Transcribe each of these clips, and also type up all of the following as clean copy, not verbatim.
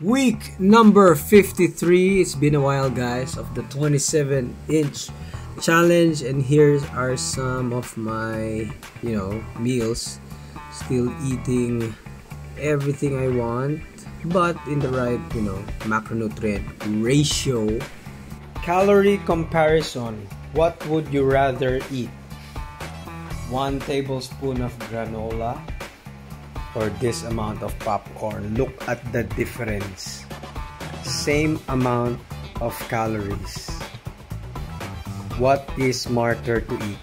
Week number 53. It's been a while, guys, of the 27-inch challenge, and here are some of my meals. Still eating everything I want, but in the right macronutrient ratio. Calorie comparison. What would you rather eat? 1 tablespoon of granola or this amount of popcorn? Look at the difference. Same amount of calories. What is smarter to eat?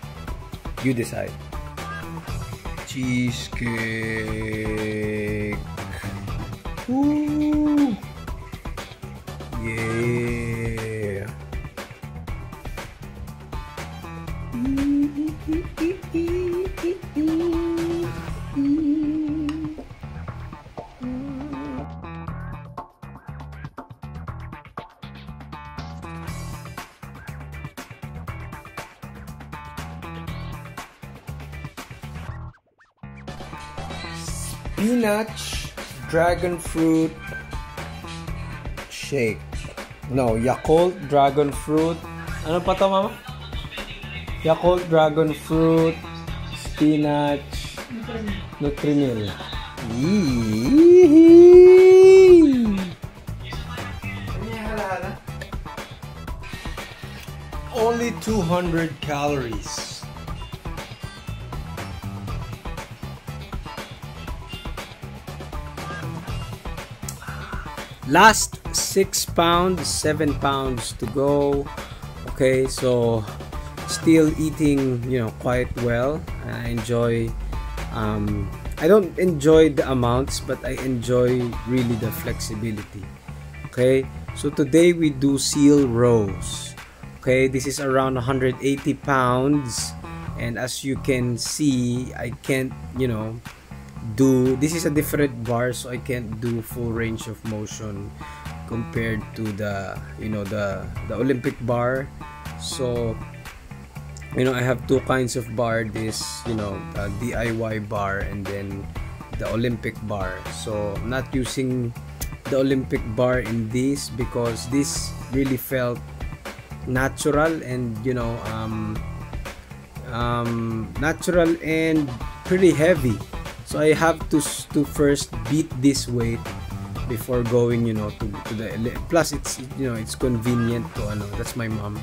You decide. Cheesecake. Ooh. Yeah. Spinach dragon fruit shake. No, Yakult dragon fruit. Ano pa to, mama? Yakult dragon fruit, spinach, Nutrimil. Only 200 calories. Last 6 pounds, 7 pounds to go. Okay, so still eating quite well. I enjoy I don't enjoy the amounts, but I enjoy really the flexibility. Okay, so today we do seal rows. Okay, this is around 180 pounds, and as you can see, I can't do, this is a different bar, so I can't do full range of motion compared to the the Olympic bar. So I have two kinds of bar, this DIY bar and then the Olympic bar. So I'm not using the Olympic bar in this because this really felt natural and natural and pretty heavy. So I have to first beat this weight before going to the, plus it's it's convenient to that's my mom.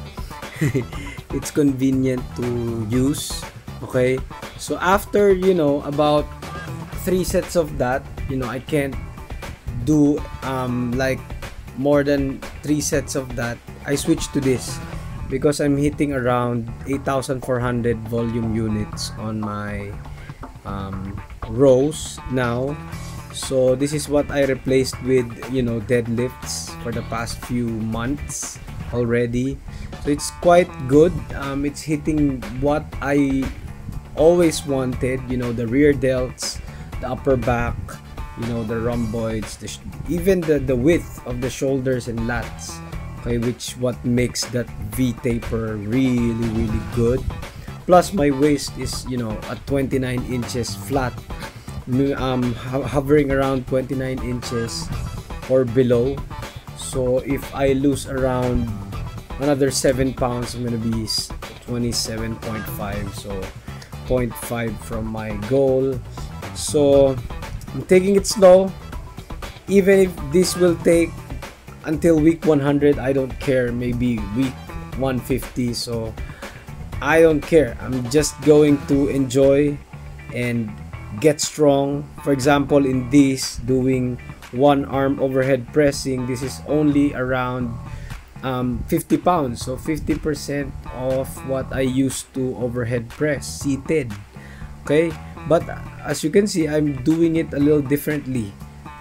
It's convenient to use. Okay, so after about 3 sets of that, I can't do like more than 3 sets of that. I switch to this because I'm hitting around 8,400 volume units on my rows now. So this is what I replaced with deadlifts for the past few months already. So it's quite good. It's hitting what I always wanted, the rear delts, the upper back, the rhomboids, even the width of the shoulders and lats. Okay, which what makes that V taper really good. Plus my waist is at 29 inches flat, hovering around 29 inches or below. So if I lose around another 7 pounds, I'm gonna be 27.5, so 0.5 from my goal. So I'm taking it slow. Even if this will take until week 100, I don't care. Maybe week 150, so I don't care. I'm just going to enjoy and get strong. For example, in this, doing 1 arm overhead pressing, this is only around 50 pounds, so 50% of what I used to overhead press seated. Okay, but as you can see, I'm doing it a little differently.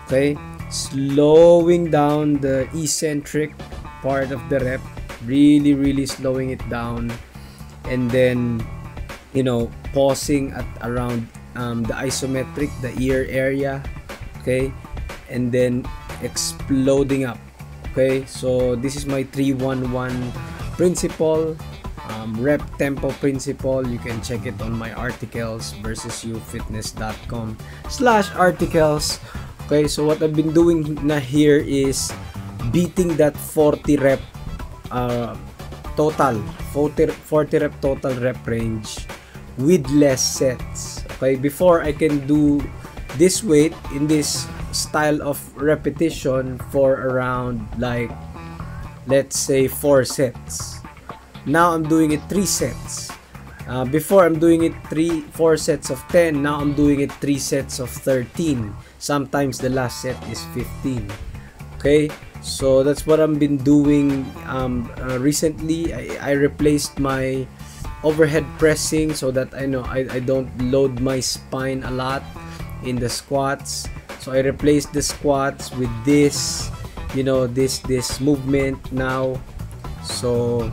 Okay, slowing down the eccentric part of the rep, really slowing it down, and then pausing at around the isometric, the ear area. Okay, and then exploding up. Okay, so this is my 3-1-1 principle, rep tempo principle. You can check it on my articles versusyouFitness.com/articles. Okay, so what I've been doing na here is beating that 40 rep total 40 rep total rep range with less sets. Okay, before I can do this weight in this style of repetition for around, like, let's say 4 sets. Now I'm doing it 3 sets. Before I'm doing it 4 sets of 10. Now I'm doing it 3 sets of 13. Sometimes the last set is 15. Okay, so that's what I've been doing. Recently I replaced my overhead pressing so that I don't load my spine a lot in the squats. So I replaced the squats with this, this movement now. So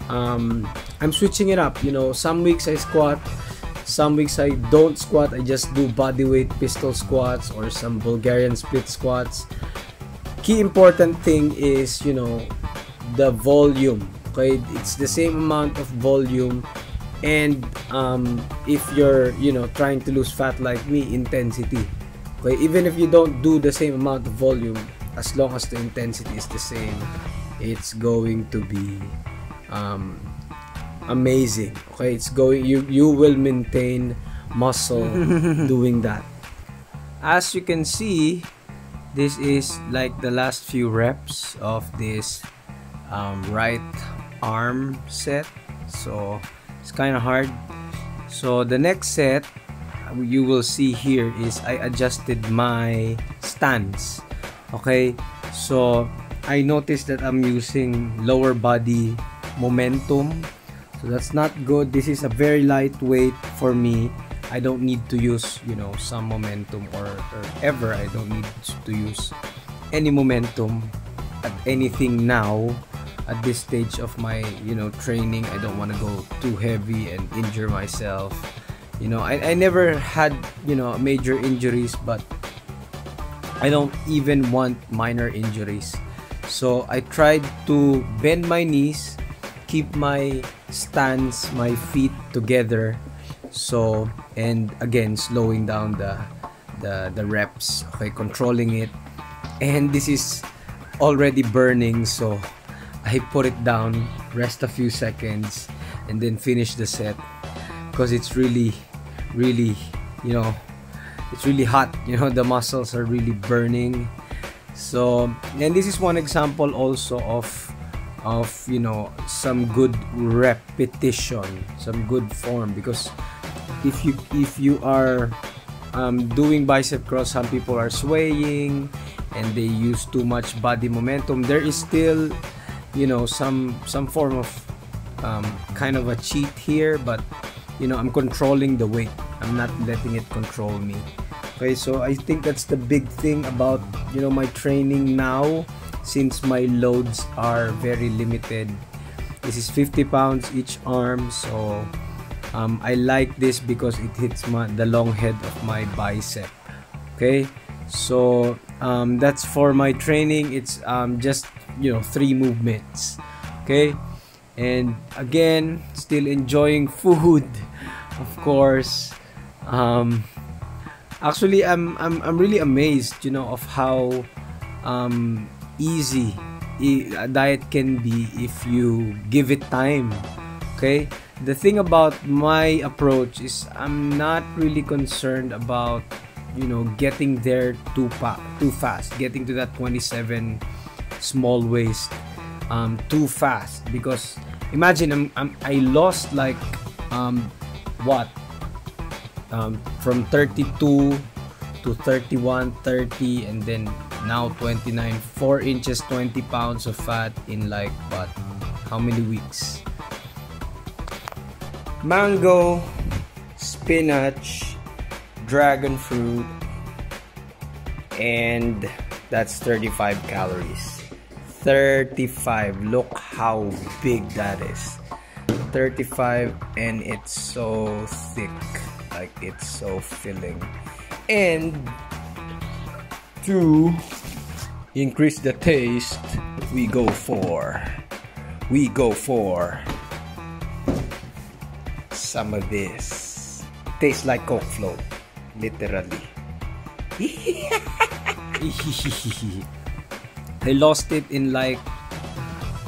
I'm switching it up. Some weeks I squat, some weeks I don't squat. I just do bodyweight pistol squats or some Bulgarian split squats. Key important thing is, the volume. Okay, it's the same amount of volume, and if you're trying to lose fat like me, intensity. Okay, even if you don't do the same amount of volume, as long as the intensity is the same, it's going to be amazing. Okay, you will maintain muscle doing that. As you can see, this is like the last few reps of this right arm set, so it's kind of hard. So the next set you will see here is I adjusted my stance. Okay, so I noticed that I'm using lower body momentum, so that's not good. This is a very lightweight for me. I don't need to use some momentum, or ever I don't need to use any momentum at anything now at this stage of my training. I don't want to go too heavy and injure myself. I never had major injuries, but I don't even want minor injuries. So I tried to bend my knees, keep my stance, my feet together, so, and again slowing down the reps. Okay, controlling it. And this is already burning, so I put it down, rest a few seconds, and then finish the set, because it's really it's really hot. The muscles are really burning. So, and this is one example also of some good repetition, some good form, because if you are doing bicep curls, some people are swaying and they use too much body momentum. There is still some form of kind of a cheat here, but I'm controlling the weight. I'm not letting it control me. Okay, so I think that's the big thing about my training now, since my loads are very limited. This is 50 pounds each arm, so I like this because it hits the long head of my bicep. Okay, so that's for my training. It's just 3 movements. Okay, and again, still enjoying food, of course. Actually, I'm really amazed of how easy a diet can be if you give it time. Okay, the thing about my approach is I'm not really concerned about getting there too fast, getting to that 27 small waist too fast, because imagine I lost like from 32 to 31, 30, and then now 29, 4 inches, 20 pounds of fat in like how many weeks? Mango, spinach, dragon fruit, and that's 35 calories. 35, look how big that is. 35, and it's so thick, like it's so filling. And to increase the taste, we go for some of this. Tastes like Coke float, literally. I lost it in like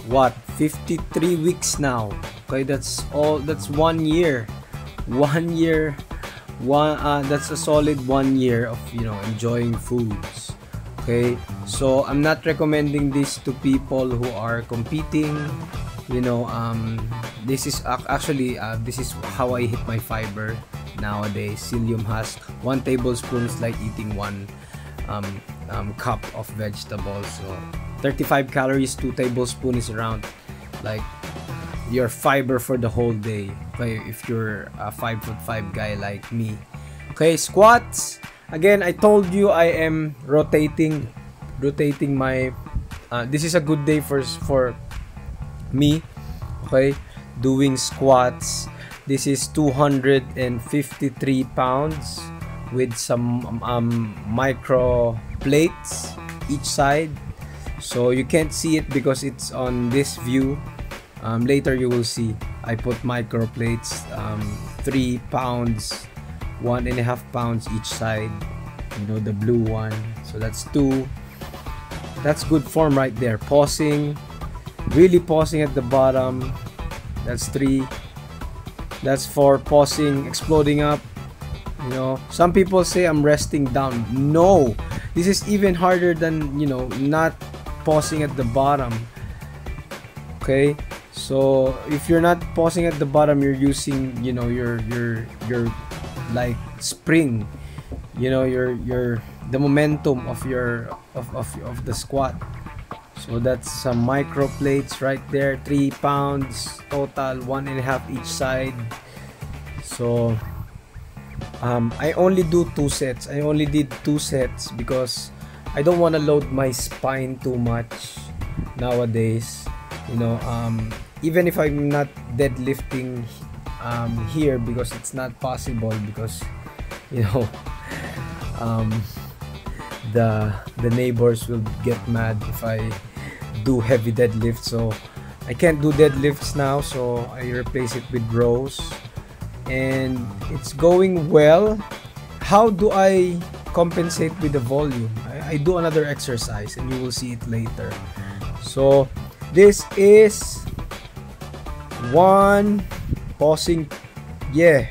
what, 53 weeks now. Okay, that's 1 year. 1 year. That's a solid 1 year of, you know, enjoying foods. Okay, so I'm not recommending this to people who are competing. You know, this is actually this is how I hit my fiber nowadays. Psyllium husk, 1 tablespoon is like eating 1 cup of vegetables. So 35 calories, 2 tablespoons is around like your fiber for the whole day. Okay, if you're a 5'5" guy like me. Okay, squats. Again, I told you I am rotating my. This is a good day for me. Okay, doing squats. This is 253 pounds with some micro plates each side. So you can't see it because it's on this view. Later you will see I put micro plates, 3 pounds, 1.5 pounds each side, you know, the blue one. So that's 2. That's good form right there. Pausing, really pausing at the bottom. That's 3. That's 4. Pausing, exploding up. You know, some people say I'm resting down. No, this is even harder than, you know, not pausing at the bottom. Okay, so if you're not pausing at the bottom, you're using, you know, your like spring, you know, your the momentum of your of the squat. So that's some micro plates right there. 3 pounds total, 1.5 each side. So I only do 2 sets. I only did 2 sets because I don't want to load my spine too much nowadays. You know, even if I'm not deadlifting here, because it's not possible, because, you know, the neighbors will get mad if I do heavy deadlifts. So I can't do deadlifts now, so I replace it with rows, and it's going well. How do I compensate with the volume? I do another exercise and you will see it later. So this is 1, pausing, yeah.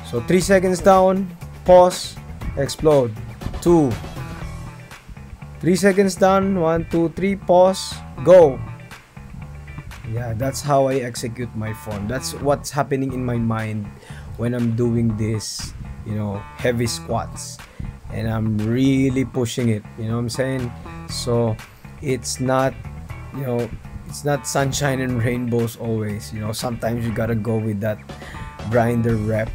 So 3 seconds down, pause, explode. 2, 3 seconds down, 1, 2, 3, pause, go. Yeah, that's how I execute my form. That's what's happening in my mind when I'm doing this, you know, heavy squats, and I'm really pushing it, you know what I'm saying? So it's not, you know, it's not sunshine and rainbows always, you know. Sometimes you gotta go with that grinder rep.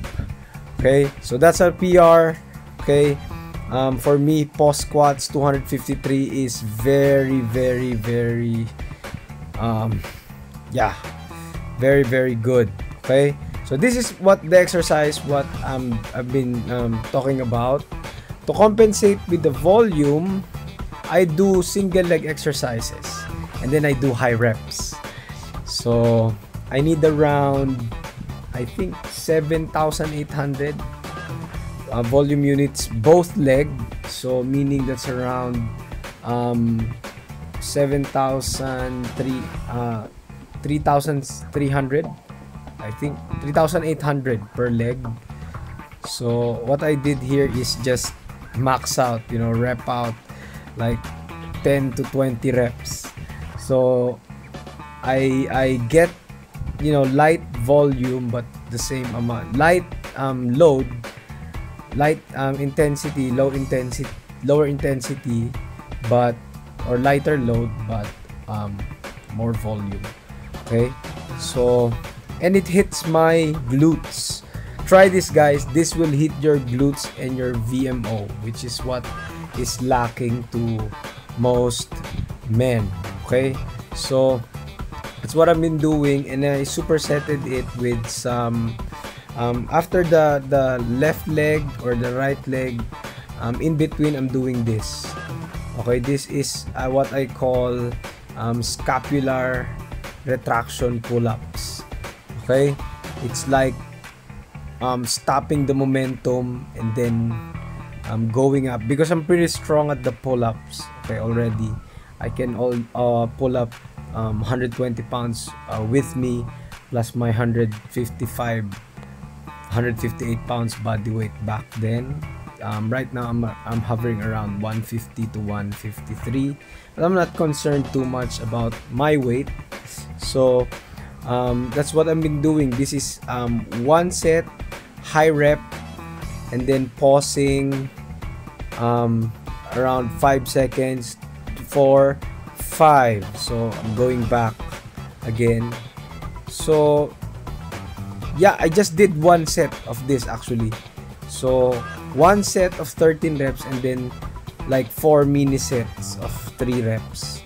Okay, so that's our PR. Okay, for me, pause squats 253 is very yeah, very good. Okay, so this is what the exercise, what I've been talking about. To compensate with the volume, I do single leg exercises, and then I do high reps. So I need around, I think, 7,800 volume units both leg. So meaning that's around 3,300, I think 3,800 per leg. So what I did here is just max out, you know, rep out like 10 to 20 reps. So I get, you know, light volume but the same amount, light load, light intensity, lower intensity, but, or lighter load, but more volume. Okay, so, and it hits my glutes. Try this, guys. This will hit your glutes and your VMO, which is what is lacking to most men. Okay, so that's what I've been doing, and I supersetted it with some after the left leg or the right leg, in between I'm doing this. Okay, this is what I call scapular retraction pull-ups. Okay, it's like stopping the momentum and then going up, because I'm pretty strong at the pull-ups. Okay, already I can pull up 120 pounds with me, plus my 158 pounds body weight back then. Right now I'm hovering around 150 to 153, but I'm not concerned too much about my weight. So that's what I've been doing. This is one set, high rep, and then pausing around 5 seconds, 4, 5. So I'm going back again. So yeah, I just did one set of this actually. So one set of 13 reps, and then like 4 mini sets of 3 reps.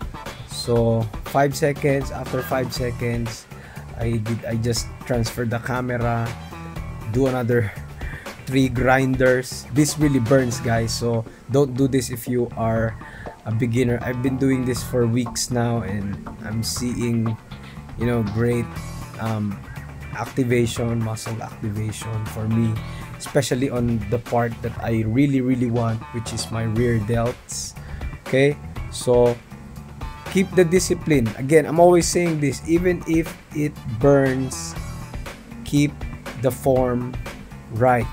So 5 seconds. After 5 seconds, I just transfer the camera, do another 3 grinders. This really burns, guys, so don't do this if you are a beginner. I've been doing this for weeks now, and I'm seeing, you know, great activation, muscle activation for me, especially on the part that I really want, which is my rear delts. Okay, so keep the discipline. Again, I'm always saying this, even if it burns, keep the form right,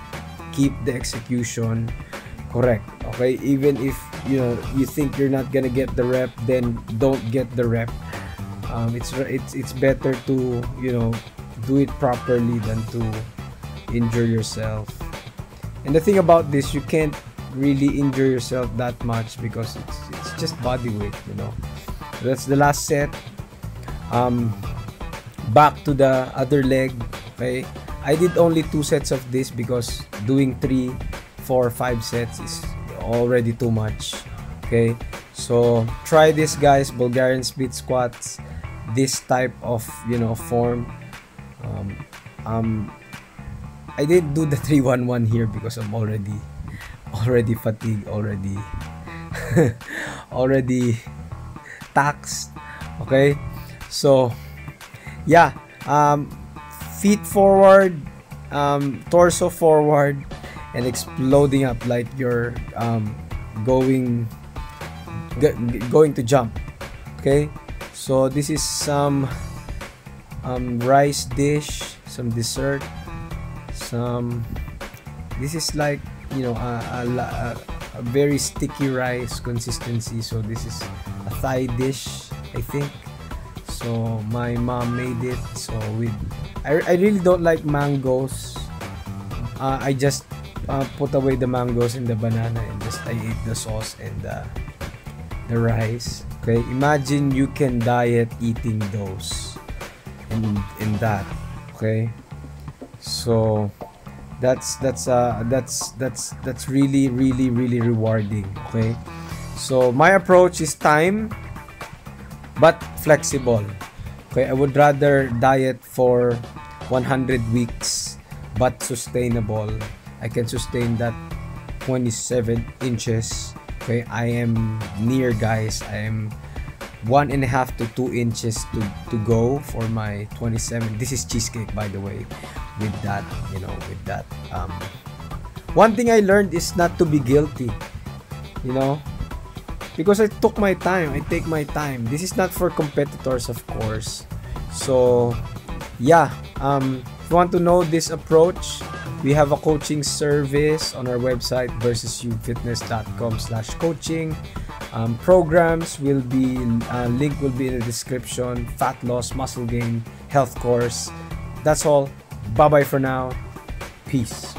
keep the execution correct. Okay, even if you think you're not gonna get the rep, then don't get the rep. It's better to do it properly than to injure yourself. And the thing about this, you can't really injure yourself that much because it's just body weight, That's the last set. Back to the other leg. Okay, I did only 2 sets of this because doing 3, 4, 5 sets is already too much. Okay, so try this, guys. Bulgarian split squats, this type of form. I didn't do the 3-1-1 here because I'm already fatigued, already taxed. Okay, so yeah, feet forward, torso forward, and exploding up like you're going to jump. Okay, so this is some rice dish, some dessert, this is like a very sticky rice consistency. So this is a Thai dish, I think. So my mom made it. So I really don't like mangoes. I just put away the mangoes and the banana, and I ate the sauce and the rice. Okay, imagine you can diet eating those in that. Okay, so that's really rewarding. Okay, so my approach is time but flexible. Okay, I would rather diet for 100 weeks but sustainable. I can sustain that 27 inches. Okay, I am near, guys. I am 1.5 to 2 inches to go for my 27. This is cheesecake, by the way. With that, one thing I learned is not to be guilty, because I took my time. I take my time. This is not for competitors, of course. So yeah, if you want to know this approach, we have a coaching service on our website, versusyoufitness.com/coaching. Programs will be link will be in the description. Fat loss, muscle gain, health course. That's all. Bye bye for now. Peace.